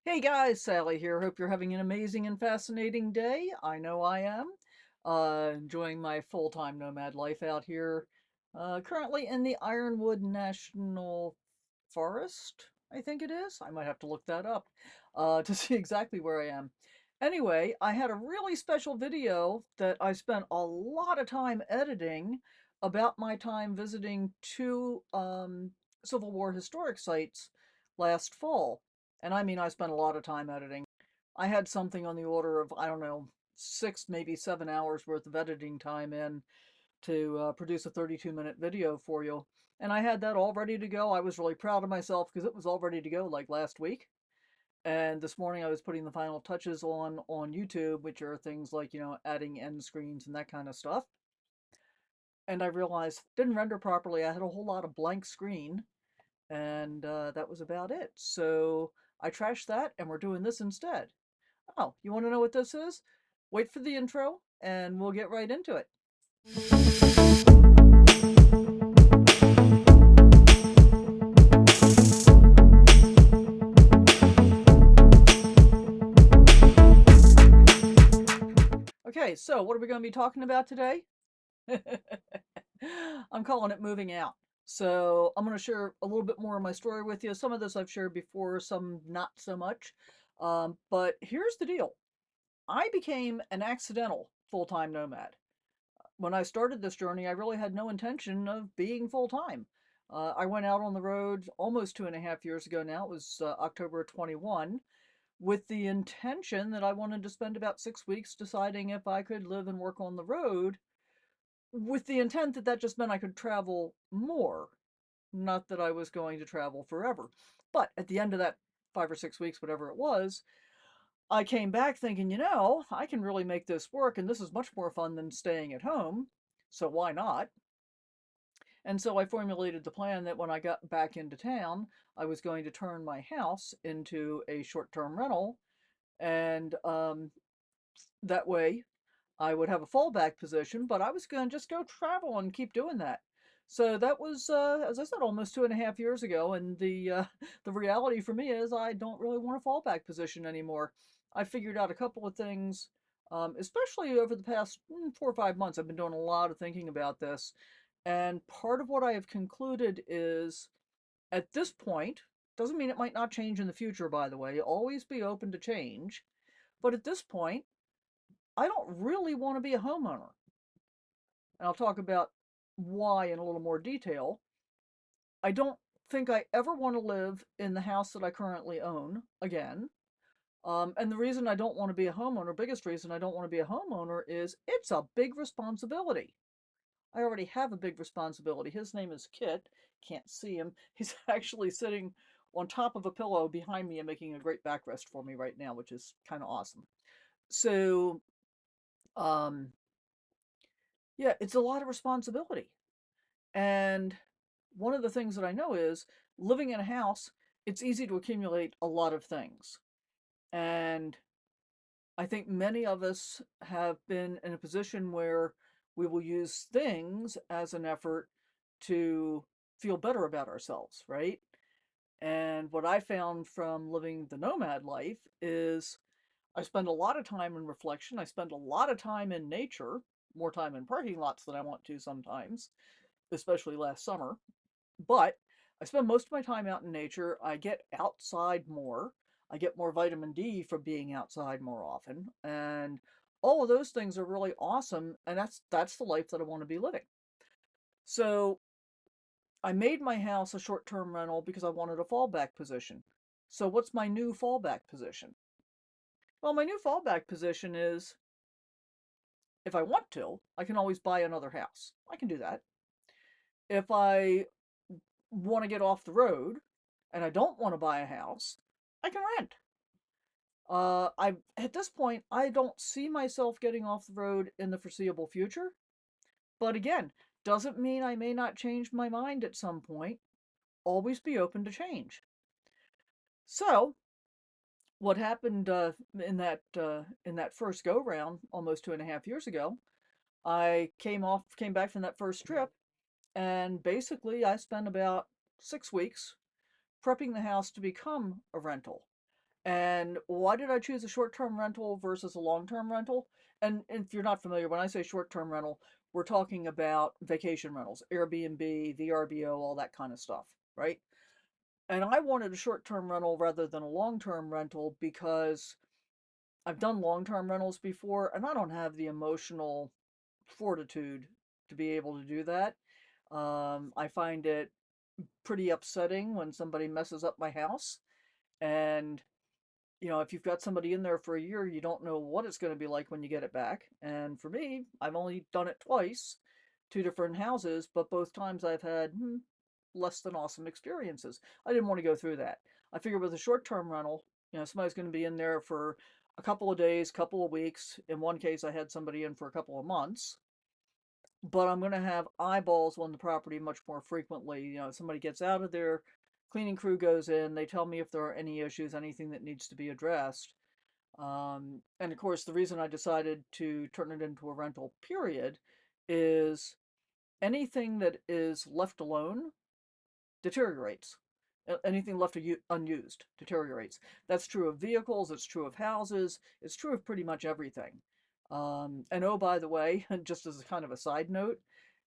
Hey guys, Sally here. Hope you're having an amazing and fascinating day. I know I am. Enjoying my full-time nomad life out here. Currently in the Ironwood National Forest, I think it is. I might have to look that up to see exactly where I am. Anyway, I had a really special video that I spent a lot of time editing about my time visiting two Civil War historic sites last fall. And I mean, I spent a lot of time editing. I had something on the order of, I don't know, 6, maybe 7 hours worth of editing time in to produce a 32-minute video for you. And I had that all ready to go. I was really proud of myself because it was all ready to go like last week. And this morning I was putting the final touches on YouTube, which are things like, adding end screens and that kind of stuff. And I realized it didn't render properly. I had a whole lot of blank screen, and that was about it. So I trashed that, and we're doing this instead. Oh, you want to know what this is? Wait for the intro, and we'll get right into it. Okay, so what are we going to be talking about today? I'm calling it moving out. So I'm going to share a little bit more of my story with you. Some of this I've shared before, some not so much. But here's the deal. I became an accidental full-time nomad. When I started this journey, I really had no intention of being full-time. I went out on the road almost 2.5 years ago now. It was October 21, with the intention that I wanted to spend about 6 weeks deciding if I could live and work on the road, with the intent that that just meant I could travel more, not that I was going to travel forever. But at the end of that 5 or 6 weeks, whatever it was, I came back thinking, I can really make this work, and this is much more fun than staying at home. So why not? And so I formulated the plan that when I got back into town, I was going to turn my house into a short-term rental, and that way I would have a fallback position, but I was going to just go travel and keep doing that. So that was, as I said, almost 2.5 years ago, and the reality for me is I don't really want a fallback position anymore. I figured out a couple of things, especially over the past 4 or 5 months. I've been doing a lot of thinking about this, and part of what I have concluded is, at this point, doesn't mean it might not change in the future, by the way, always be open to change, but at this point, I don't really want to be a homeowner. And I'll talk about why in a little more detail. I don't think I ever want to live in the house that I currently own again. And the reason I don't want to be a homeowner, biggest reason I don't want to be a homeowner, is it's a big responsibility. I already have a big responsibility. His name is Kit. Can't see him. He's actually sitting on top of a pillow behind me and making a great backrest for me right now, which is kind of awesome. So, um, yeah, it's a lot of responsibility. And one of the things that I know is, living in a house, it's easy to accumulate a lot of things. And I think many of us have been in a position where we will use things as an effort to feel better about ourselves, right? And what I found from living the nomad life is I spend a lot of time in reflection. I spend a lot of time in nature, more time in parking lots than I want to sometimes, especially last summer. But I spend most of my time out in nature. I get outside more. I get more vitamin D from being outside more often. And all of those things are really awesome. And that's the life that I want to be living. So I made my house a short-term rental because I wanted a fallback position. So what's my new fallback position? Well, my new fallback position is, if I want to, I can always buy another house. I can do that. If I want to get off the road and I don't want to buy a house, I can rent. I At this point, I don't see myself getting off the road in the foreseeable future. But again, doesn't mean I may not change my mind at some point. Always be open to change. So, what happened in that first go round almost 2.5 years ago? I came back from that first trip, and basically I spent about 6 weeks prepping the house to become a rental. And why did I choose a short-term rental versus a long-term rental? And if you're not familiar, when I say short-term rental, we're talking about vacation rentals, Airbnb, VRBO, all that kind of stuff, right? And I wanted a short-term rental rather than a long-term rental because I've done long-term rentals before and I don't have the emotional fortitude to be able to do that. I find it pretty upsetting when somebody messes up my house. And, if you've got somebody in there for a year, you don't know what it's going to be like when you get it back. And for me, I've only done it twice, two different houses, but both times I've had less than awesome experiences. I didn't want to go through that. I figured with a short-term rental, somebody's going to be in there for a couple of days, couple of weeks. In one case, I had somebody in for a couple of months, but I'm going to have eyeballs on the property much more frequently. Somebody gets out of there, cleaning crew goes in, they tell me if there are any issues, anything that needs to be addressed. And of course, the reason I decided to turn it into a rental period is anything that is left alone deteriorates. Anything left unused deteriorates. That's true of vehicles, it's true of houses, it's true of pretty much everything. And oh, by the way, just as a kind of a side note,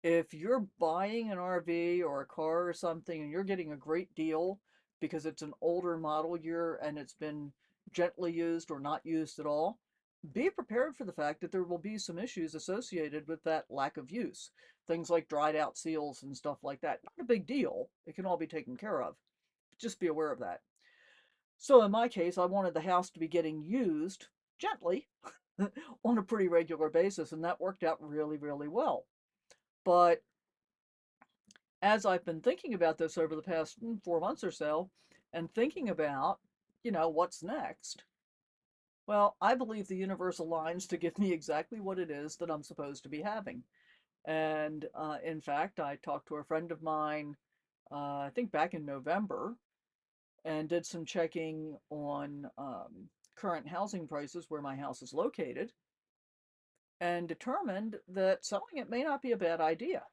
if you're buying an RV or a car or something and you're getting a great deal because it's an older model year and it's been gently used or not used at all, be prepared for the fact that there will be some issues associated with that lack of use. Things like dried out seals and stuff like that. Not a big deal. It can all be taken care of. Just be aware of that. So in my case, I wanted the house to be getting used gently on a pretty regular basis, and that worked out really, really well. But as I've been thinking about this over the past 4 months or so, and thinking about, what's next, well, I believe the universe aligns to give me exactly what it is that I'm supposed to be having. And in fact, I talked to a friend of mine, I think back in November, and did some checking on current housing prices where my house is located, and determined that selling it may not be a bad idea.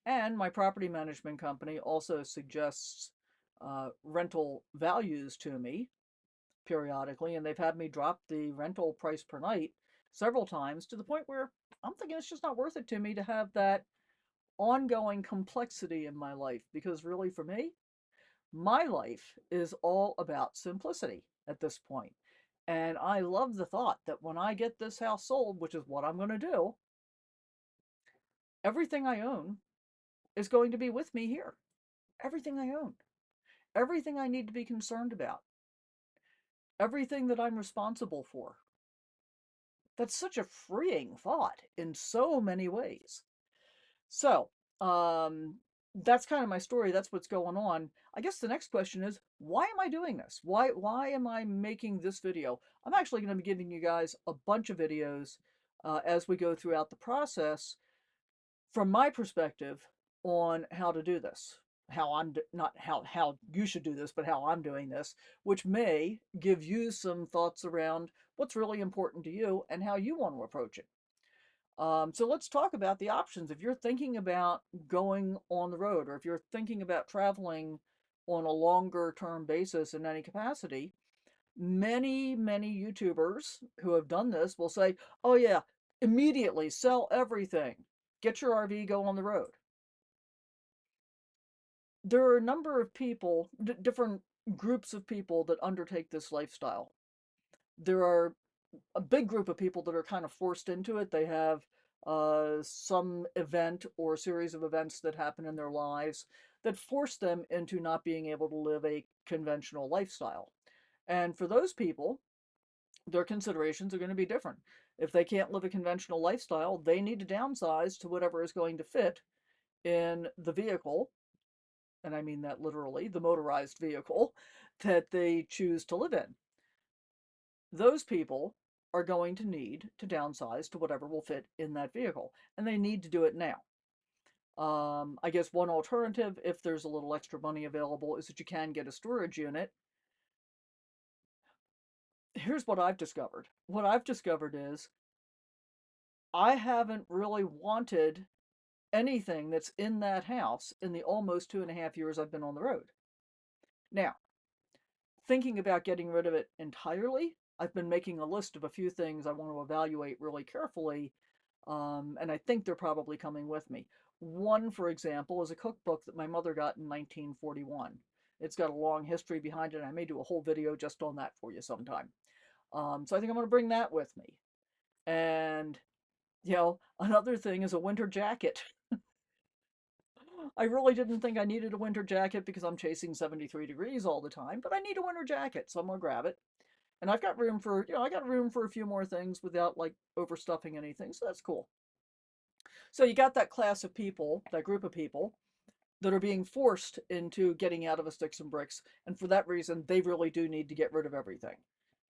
And my property management company also suggests rental values to me periodically, and they've had me drop the rental price per night several times to the point where I'm thinking it's just not worth it to me to have that ongoing complexity in my life, because really for me, my life is all about simplicity at this point. And I love the thought that when I get this house sold, which is what I'm going to do, everything I own is going to be with me here. Everything I own, everything I need to be concerned about, everything that I'm responsible for. That's such a freeing thought in so many ways. So, that's kind of my story. That's what's going on. I guess the next question is, why am I doing this? Why am I making this video? I'm actually going to be giving you guys a bunch of videos as we go throughout the process from my perspective on how to do this. How I'm not how you should do this, but how I'm doing this, which may give you some thoughts around what's really important to you and how you want to approach it. So let's talk about the options. If you're thinking about going on the road, or if you're thinking about traveling on a longer term basis in any capacity, many YouTubers who have done this will say, oh, yeah, immediately sell everything, get your RV, go on the road. There are a number of people, different groups of people that undertake this lifestyle. There are a big group of people that are kind of forced into it. They have some event or series of events that happen in their lives that force them into not being able to live a conventional lifestyle. And for those people, their considerations are going to be different. If they can't live a conventional lifestyle, they need to downsize to whatever is going to fit in the vehicle, and I mean that literally, the motorized vehicle that they choose to live in. Those people are going to need to downsize to whatever will fit in that vehicle, and they need to do it now. I guess one alternative, if there's a little extra money available, is that you can get a storage unit. Here's what I've discovered. What I've discovered is I haven't really wanted anything that's in that house in the almost 2.5 years I've been on the road. Now, thinking about getting rid of it entirely. I've been making a list of a few things I want to evaluate really carefully, and I think they're probably coming with me. One, for example, is a cookbook that my mother got in 1941. It's got a long history behind it. I may do a whole video just on that for you sometime. So I think I'm going to bring that with me. And, another thing is a winter jacket. I really didn't think I needed a winter jacket because I'm chasing 73 degrees all the time, but I need a winter jacket, so I'm going to grab it. And I've got room for, I got room for a few more things without like overstuffing anything, so that's cool. So you got that class of people, that group of people that are being forced into getting out of a sticks and bricks, and for that reason, they really do need to get rid of everything.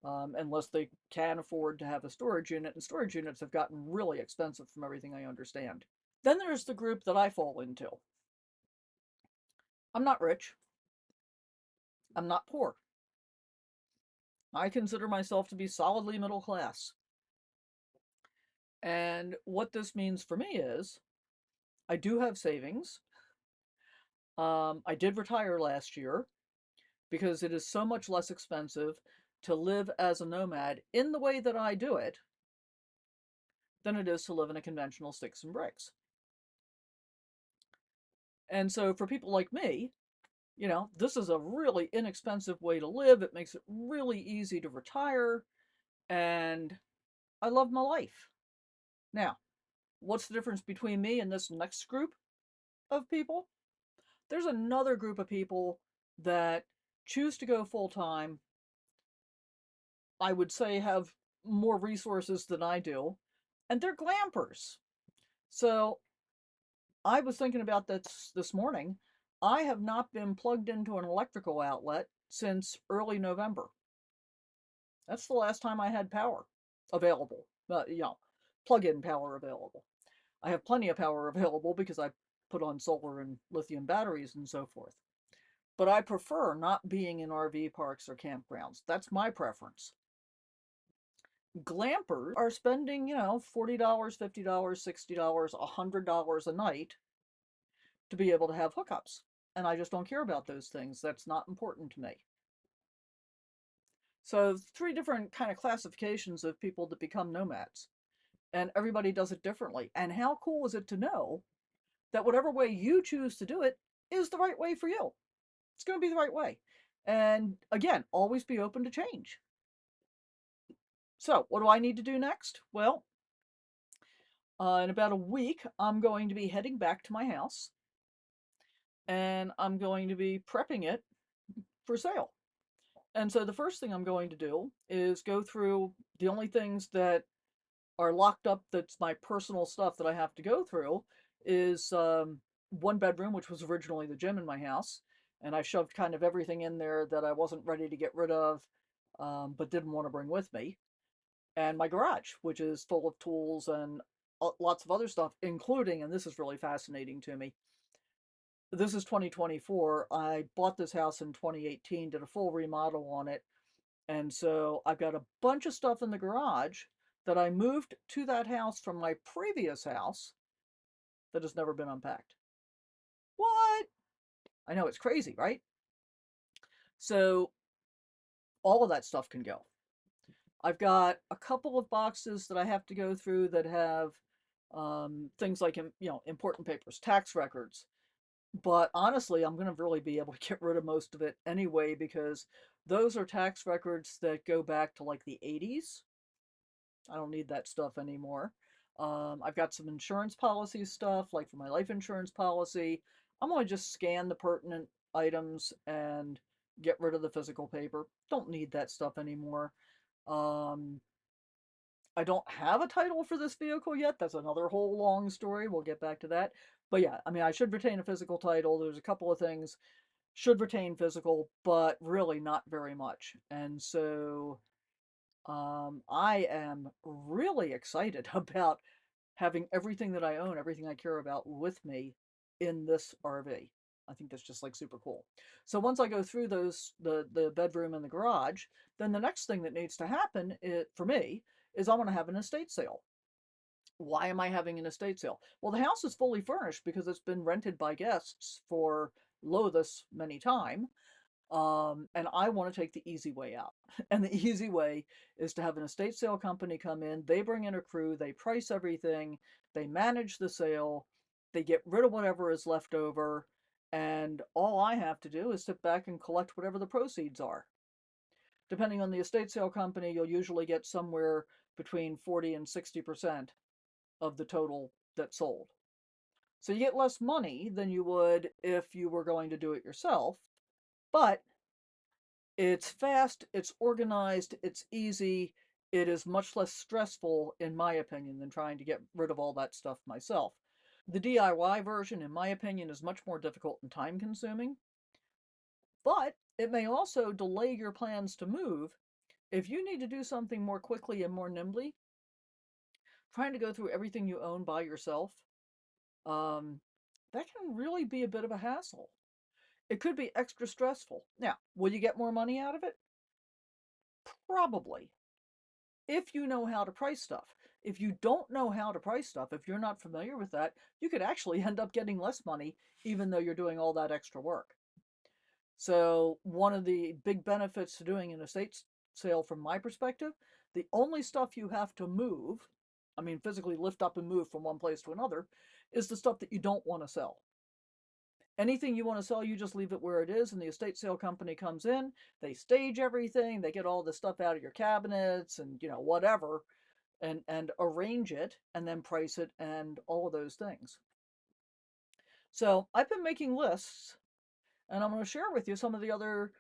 Unless they can afford to have a storage unit, and storage units have gotten really expensive from everything I understand. Then there's the group that I fall into. I'm not rich. I'm not poor. I consider myself to be solidly middle class. And what this means for me is I do have savings. I did retire last year because it is so much less expensive to live as a nomad in the way that I do it than it is to live in a conventional sticks and bricks. And so for people like me, this is a really inexpensive way to live. It makes it really easy to retire, and I love my life. Now, what's the difference between me and this next group of people? There's another group of people that choose to go full time. I would say have more resources than I do, and they're glampers. So I was thinking about this morning. I have not been plugged into an electrical outlet since early November. That's the last time I had power available. Plug-in power available. I have plenty of power available because I put on solar and lithium batteries and so forth. But I prefer not being in RV parks or campgrounds. That's my preference. Glampers are spending, $40, $50, $60, $100 a night to be able to have hookups. And I just don't care about those things. That's not important to me. So, three different kind of classifications of people that become nomads. And everybody does it differently. And how cool is it to know that whatever way you choose to do it is the right way for you? It's going to be the right way. And again, always be open to change. So, what do I need to do next? Well, in about a week, I'm going to be heading back to my house and I'm going to be prepping it for sale. And so the first thing I'm going to do is go through the only things that are locked up that's my personal stuff that I have to go through is one bedroom, which was originally the gym in my house. And I shoved kind of everything in there that I wasn't ready to get rid of, but didn't want to bring with me. And my garage, which is full of tools and lots of other stuff, including, and this is really fascinating to me, this is 2024. I bought this house in 2018, did a full remodel on it. And so I've got a bunch of stuff in the garage that I moved to that house from my previous house that has never been unpacked. What? I know it's crazy, right? So all of that stuff can go. I've got a couple of boxes that I have to go through that have things like, important papers, tax records. But honestly, I'm going to really be able to get rid of most of it anyway because those are tax records that go back to like the 80s. I don't need that stuff anymore. I've got some insurance policy stuff, like for my life insurance policy. I'm going to just scan the pertinent items and get rid of the physical paper. Don't need that stuff anymore. Um, I don't have a title for this vehicle yet. That's another whole long story. We'll get back to that. But yeah, I mean, I should retain a physical title. There's a couple of things should retain physical, but really not very much. And so I am really excited about having everything that I own, everything I care about with me in this RV. I think that's just like super cool. So once I go through the bedroom and the garage, then the next thing that needs to happen for me is I want to have an estate sale. Why am I having an estate sale? Well, the house is fully furnished because it's been rented by guests for lo this many time. And I want to take the easy way out. And the easy way is to have an estate sale company come in, they bring in a crew, they price everything, they manage the sale, they get rid of whatever is left over, and all I have to do is sit back and collect whatever the proceeds are. Depending on the estate sale company, you'll usually get somewhere between 40 and 60% of the total that's sold. So you get less money than you would if you were going to do it yourself, but it's fast, it's organized, it's easy. It is much less stressful, in my opinion, than trying to get rid of all that stuff myself. The DIY version, in my opinion, is much more difficult and time consuming, but it may also delay your plans to move. If you need to do something more quickly and more nimbly, trying to go through everything you own by yourself, um, that can really be a bit of a hassle. It could be extra stressful. Now, will you get more money out of it? Probably, if you know how to price stuff. If you don't know how to price stuff, if you're not familiar with that, you could actually end up getting less money even though you're doing all that extra work. So, one of the big benefits to doing an estate sale from my perspective, the only stuff you have to move, I mean, physically lift up and move from one place to another, is the stuff that you don't want to sell. Anything you want to sell, you just leave it where it is, and the estate sale company comes in, they stage everything, they get all the stuff out of your cabinets and, whatever, and arrange it and then price it and all of those things. So I've been making lists, and I'm going to share with you some of the other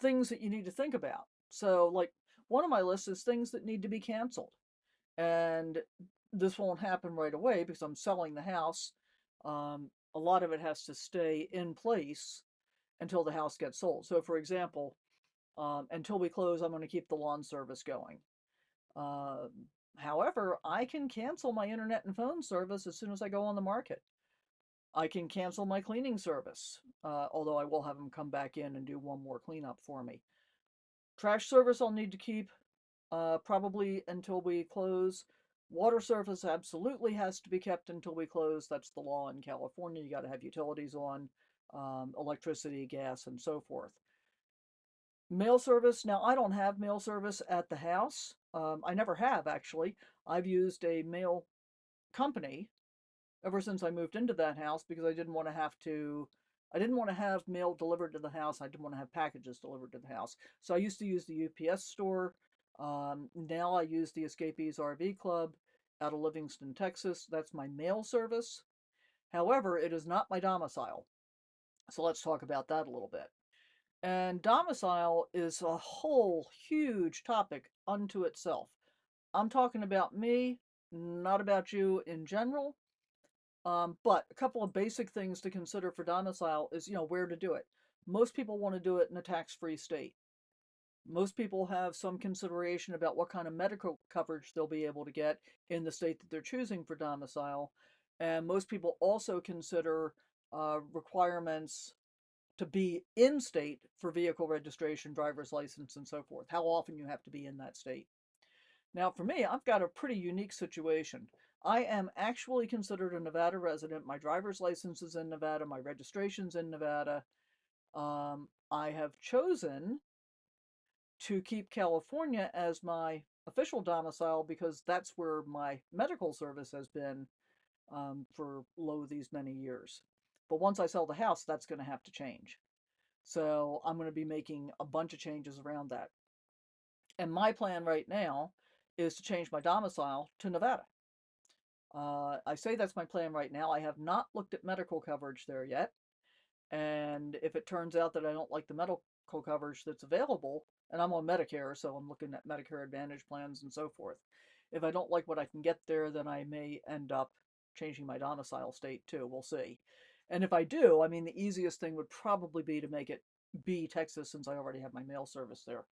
things that you need to think about. So, like, one of my lists is things that need to be canceled. And this won't happen right away because I'm selling the house. A lot of it has to stay in place until the house gets sold. So, for example, until we close, I'm going to keep the lawn service going. Um, However, I can cancel my internet and phone service as soon as I go on the market. I can cancel my cleaning service, although I will have them come back in and do one more cleanup for me. Trash service I'll need to keep probably until we close. Water service absolutely has to be kept until we close. That's the law in California. You got to have utilities on, electricity, gas, and so forth. Mail service. Now, I don't have mail service at the house. I never have, actually. I've used a mail company ever since I moved into that house because I didn't want to have mail delivered to the house. I didn't want to have packages delivered to the house. So I used to use the UPS store. Now I use the Escapees RV Club out of Livingston, Texas. That's my mail service. However, it is not my domicile. So let's talk about that a little bit. And domicile is a whole huge topic unto itself. I'm talking about me, not about you in general. But a couple of basic things to consider for domicile is, where to do it. Most people want to do it in a tax-free state. Most people have some consideration about what kind of medical coverage they'll be able to get in the state that they're choosing for domicile. And most people also consider requirements to be in state for vehicle registration, driver's license, and so forth, how often you have to be in that state. Now, for me, I've got a pretty unique situation. I am actually considered a Nevada resident. My driver's license is in Nevada, my registration's in Nevada. I have chosen to keep California as my official domicile because that's where my medical service has been for these many years. But once I sell the house, that's going to have to change. So I'm going to be making a bunch of changes around that. And my plan right now is to change my domicile to Nevada. I say that's my plan right now. I have not looked at medical coverage there yet. And if it turns out that I don't like the medical coverage that's available, and I'm on Medicare, so I'm looking at Medicare Advantage plans and so forth. If I don't like what I can get there, then I may end up changing my domicile state too. We'll see. And if I do, I mean, the easiest thing would probably be to make it be Texas since I already have my mail service there.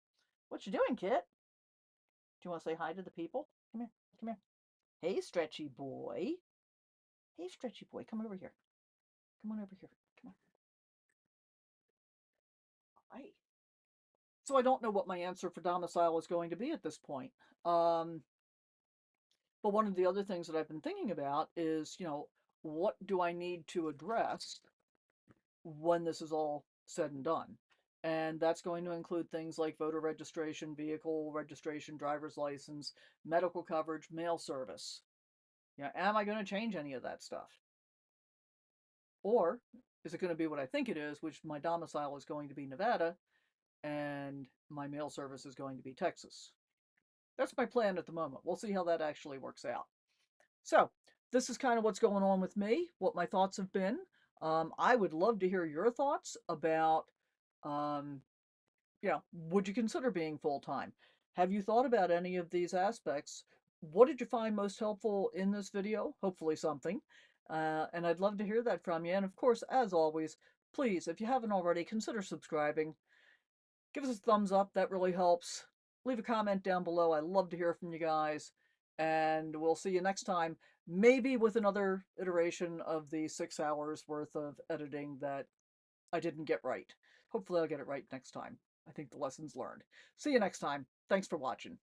What you doing, Kit? Do you want to say hi to the people? Come here. Come here. Hey, stretchy boy. Hey, stretchy boy. Come over here. Come on over here. Come on. All right. So I don't know what my answer for domicile is going to be at this point. Um, but one of the other things that I've been thinking about is, what do I need to address when this is all said and done? And that's going to include things like voter registration, vehicle registration, driver's license, medical coverage, mail service. Yeah, am I going to change any of that stuff? Or is it going to be what I think it is, which my domicile is going to be Nevada and my mail service is going to be Texas? That's my plan at the moment. We'll see how that actually works out. So, this is kind of what's going on with me, what my thoughts have been. I would love to hear your thoughts about, um, would you consider being full time? Have you thought about any of these aspects? What did you find most helpful in this video? Hopefully, something. And I'd love to hear that from you. And of course, as always, please, if you haven't already, consider subscribing. Give us a thumbs up, that really helps. Leave a comment down below. I love to hear from you guys. And we'll see you next time, maybe with another iteration of the 6 hours worth of editing that I didn't get right. Hopefully, I'll get it right next time. I think the lesson's learned. See you next time. Thanks for watching.